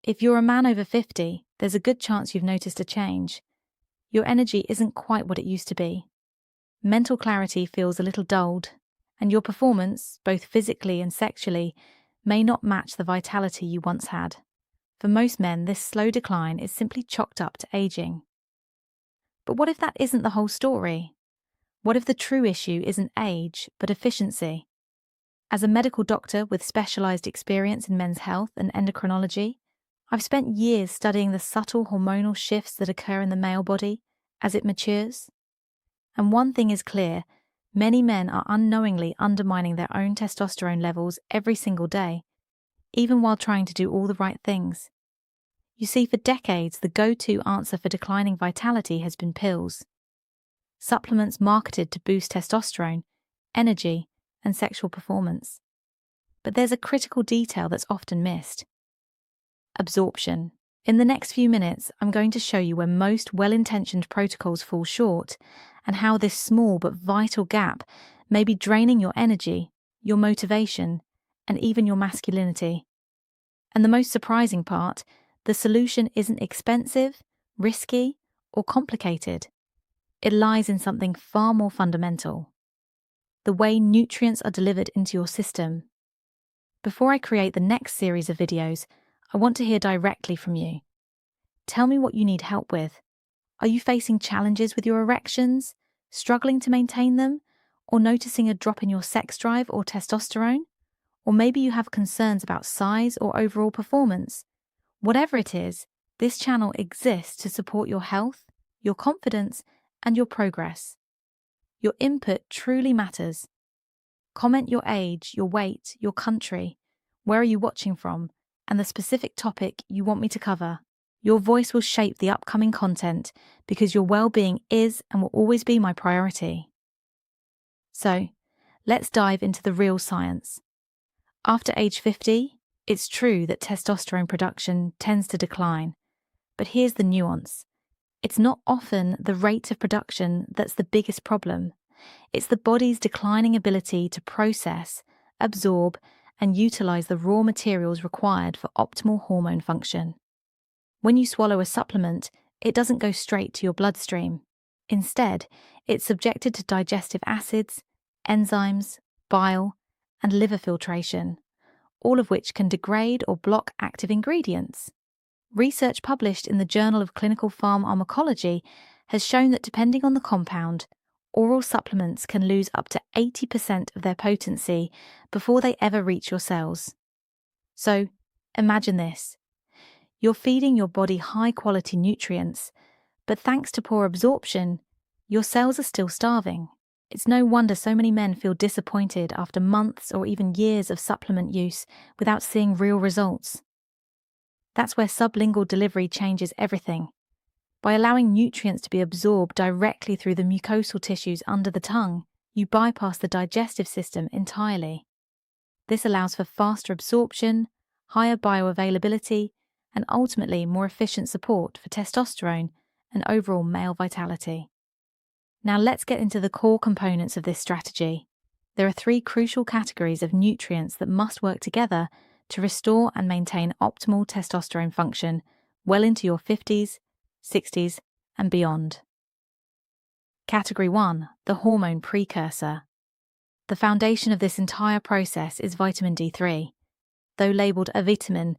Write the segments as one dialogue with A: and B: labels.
A: If you're a man over 50, there's a good chance you've noticed a change. Your energy isn't quite what it used to be. Mental clarity feels a little dulled, and your performance, both physically and sexually, may not match the vitality you once had. For most men, this slow decline is simply chalked up to aging. But what if that isn't the whole story? What if the true issue isn't age, but efficiency? As a medical doctor with specialized experience in men's health and endocrinology, I've spent years studying the subtle hormonal shifts that occur in the male body as it matures. And one thing is clear, many men are unknowingly undermining their own testosterone levels every single day, even while trying to do all the right things. You see, for decades, the go-to answer for declining vitality has been pills. Supplements marketed to boost testosterone, energy, and sexual performance. But there's a critical detail that's often missed. Absorption. In the next few minutes, I'm going to show you where most well-intentioned protocols fall short and how this small but vital gap may be draining your energy, your motivation, and even your masculinity. And the most surprising part, the solution isn't expensive, risky, or complicated. It lies in something far more fundamental: the way nutrients are delivered into your system. Before I create the next series of videos, I want to hear directly from you. Tell me what you need help with. Are you facing challenges with your erections, struggling to maintain them, or noticing a drop in your sex drive or testosterone? Or maybe you have concerns about size or overall performance. Whatever it is, this channel exists to support your health, your confidence, and your progress. Your input truly matters. Comment your age, your weight, your country, where are you watching from, and the specific topic you want me to cover. Your voice will shape the upcoming content because your well-being is and will always be my priority. So, let's dive into the real science. After age 50, it's true that testosterone production tends to decline. But here's the nuance. It's not often the rate of production that's the biggest problem. It's the body's declining ability to process, absorb, and utilize the raw materials required for optimal hormone function. When you swallow a supplement, it doesn't go straight to your bloodstream. Instead, it's subjected to digestive acids, enzymes, bile, and liver filtration, all of which can degrade or block active ingredients. Research published in the Journal of Clinical Pharmacology has shown that depending on the compound, oral supplements can lose up to 80% of their potency before they ever reach your cells. So, imagine this. You're feeding your body high-quality nutrients, but thanks to poor absorption, your cells are still starving. It's no wonder so many men feel disappointed after months or even years of supplement use without seeing real results. That's where sublingual delivery changes everything. By allowing nutrients to be absorbed directly through the mucosal tissues under the tongue, you bypass the digestive system entirely. This allows for faster absorption, higher bioavailability, and ultimately more efficient support for testosterone and overall male vitality. Now let's get into the core components of this strategy. There are 3 crucial categories of nutrients that must work together to restore and maintain optimal testosterone function well into your 50s, 60s, and beyond. Category 1, the hormone precursor. The foundation of this entire process is vitamin D3. Though labelled a vitamin,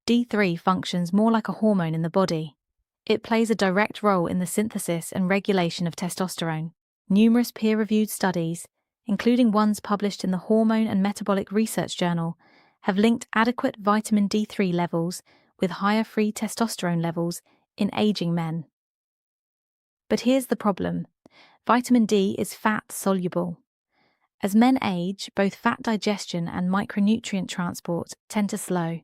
A: D3 functions more like a hormone in the body. It plays a direct role in the synthesis and regulation of testosterone. Numerous peer-reviewed studies, including ones published in the Hormone and Metabolic Research Journal, have linked adequate vitamin D3 levels with higher free testosterone levels in aging men. But here's the problem. Vitamin D is fat-soluble. As men age, both fat digestion and micronutrient transport tend to slow,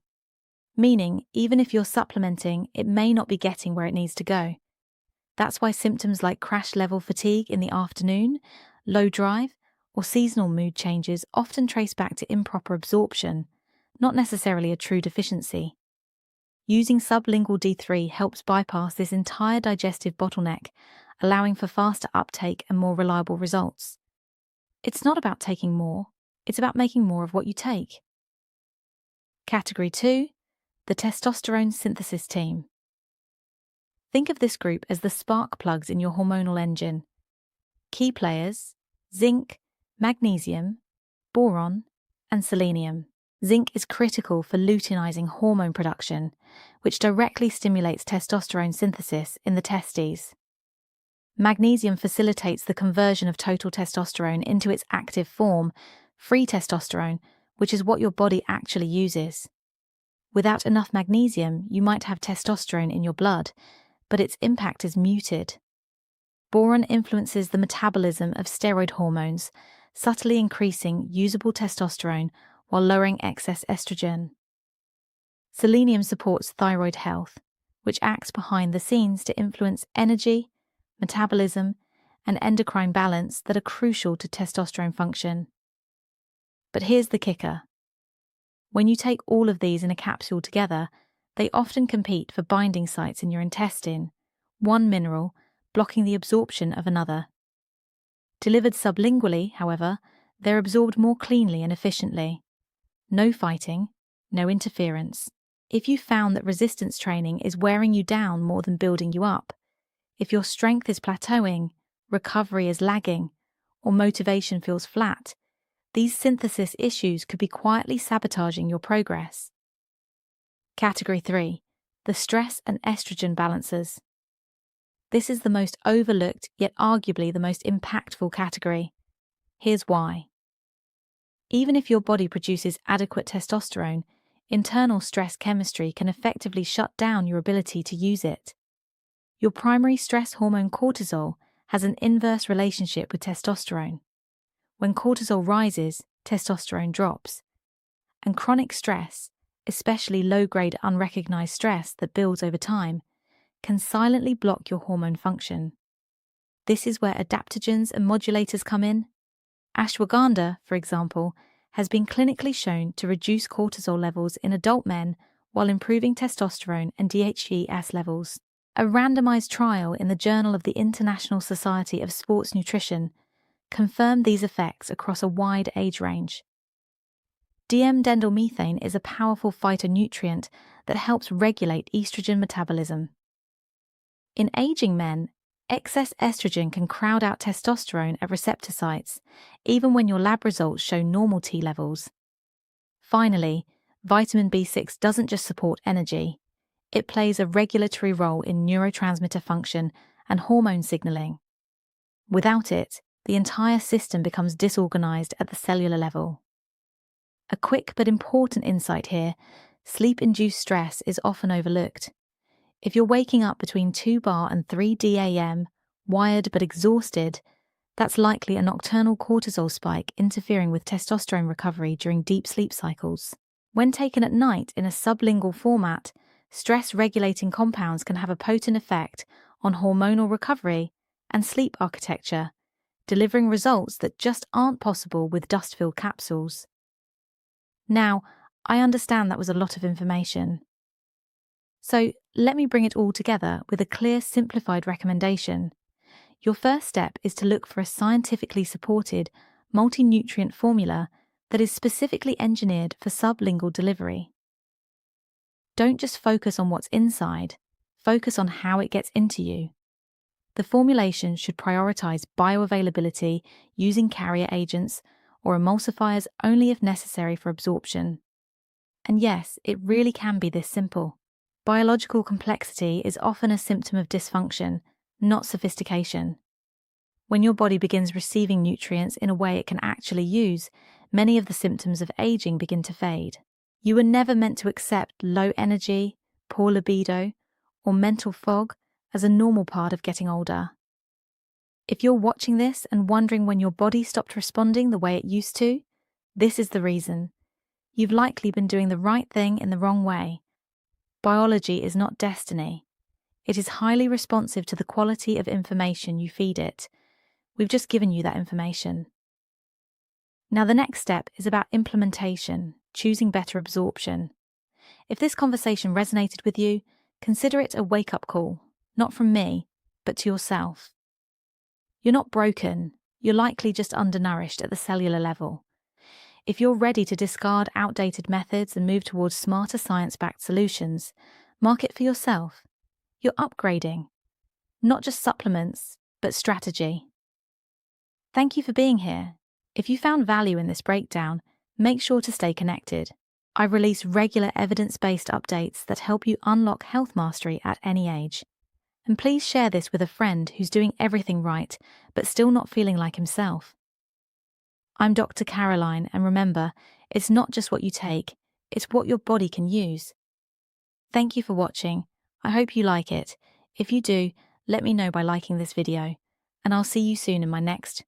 A: meaning even if you're supplementing, it may not be getting where it needs to go. That's why symptoms like crash-level fatigue in the afternoon, low drive, or seasonal mood changes often trace back to improper absorption, not necessarily a true deficiency. Using sublingual D3 helps bypass this entire digestive bottleneck, allowing for faster uptake and more reliable results. It's not about taking more, it's about making more of what you take. Category 2, the testosterone synthesis team. Think of this group as the spark plugs in your hormonal engine. Key players: zinc, magnesium, boron, and selenium. Zinc is critical for luteinizing hormone production, which directly stimulates testosterone synthesis in the testes. Magnesium facilitates the conversion of total testosterone into its active form, free testosterone, which is what your body actually uses. Without enough magnesium, you might have testosterone in your blood, but its impact is muted. Boron influences the metabolism of steroid hormones, subtly increasing usable testosterone while lowering excess estrogen. Selenium supports thyroid health, which acts behind the scenes to influence energy, metabolism, and endocrine balance that are crucial to testosterone function. But here's the kicker. When you take all of these in a capsule together, they often compete for binding sites in your intestine, one mineral blocking the absorption of another. Delivered sublingually, however, they're absorbed more cleanly and efficiently. No fighting, no interference. If you found that resistance training is wearing you down more than building you up, if your strength is plateauing, recovery is lagging, or motivation feels flat, these synthesis issues could be quietly sabotaging your progress. Category 3. The stress and estrogen balances. This is the most overlooked, yet arguably the most impactful category. Here's why. Even if your body produces adequate testosterone, internal stress chemistry can effectively shut down your ability to use it. Your primary stress hormone cortisol has an inverse relationship with testosterone. When cortisol rises, testosterone drops. And chronic stress, especially low-grade unrecognized stress that builds over time, can silently block your hormone function. This is where adaptogens and modulators come in. Ashwagandha, for example, has been clinically shown to reduce cortisol levels in adult men while improving testosterone and DHEAS levels. A randomized trial in the Journal of the International Society of Sports Nutrition confirmed these effects across a wide age range. DM-dendyl-methane is a powerful phytonutrient that helps regulate estrogen metabolism. In aging men, excess estrogen can crowd out testosterone at receptor sites, even when your lab results show normal T levels. Finally, vitamin B6 doesn't just support energy. It plays a regulatory role in neurotransmitter function and hormone signaling. Without it, the entire system becomes disorganized at the cellular level. A quick but important insight here: sleep-induced stress is often overlooked. If you're waking up between 2 bar and 3 DAM, wired but exhausted, that's likely a nocturnal cortisol spike interfering with testosterone recovery during deep sleep cycles. When taken at night in a sublingual format, stress-regulating compounds can have a potent effect on hormonal recovery and sleep architecture, delivering results that just aren't possible with dust-filled capsules. Now, I understand that was a lot of information. So let me bring it all together with a clear, simplified recommendation. Your first step is to look for a scientifically supported, multi-nutrient formula that is specifically engineered for sublingual delivery. Don't just focus on what's inside, focus on how it gets into you. The formulation should prioritize bioavailability using carrier agents or emulsifiers only if necessary for absorption. And yes, it really can be this simple. Biological complexity is often a symptom of dysfunction, not sophistication. When your body begins receiving nutrients in a way it can actually use, many of the symptoms of aging begin to fade. You were never meant to accept low energy, poor libido, or mental fog as a normal part of getting older. If you're watching this and wondering when your body stopped responding the way it used to, this is the reason. You've likely been doing the right thing in the wrong way. Biology is not destiny. It is highly responsive to the quality of information you feed it. We've just given you that information. Now the next step is about implementation, choosing better absorption. If this conversation resonated with you, consider it a wake-up call, not from me, but to yourself. You're not broken, you're likely just undernourished at the cellular level. If you're ready to discard outdated methods and move towards smarter science-backed solutions, mark it for yourself. You're upgrading. Not just supplements, but strategy. Thank you for being here. If you found value in this breakdown, make sure to stay connected. I release regular evidence-based updates that help you unlock health mastery at any age. And please share this with a friend who's doing everything right, but still not feeling like himself. I'm Dr. Caroline, and remember, it's not just what you take, it's what your body can use. Thank you for watching. I hope you like it. If you do, let me know by liking this video, and I'll see you soon in my next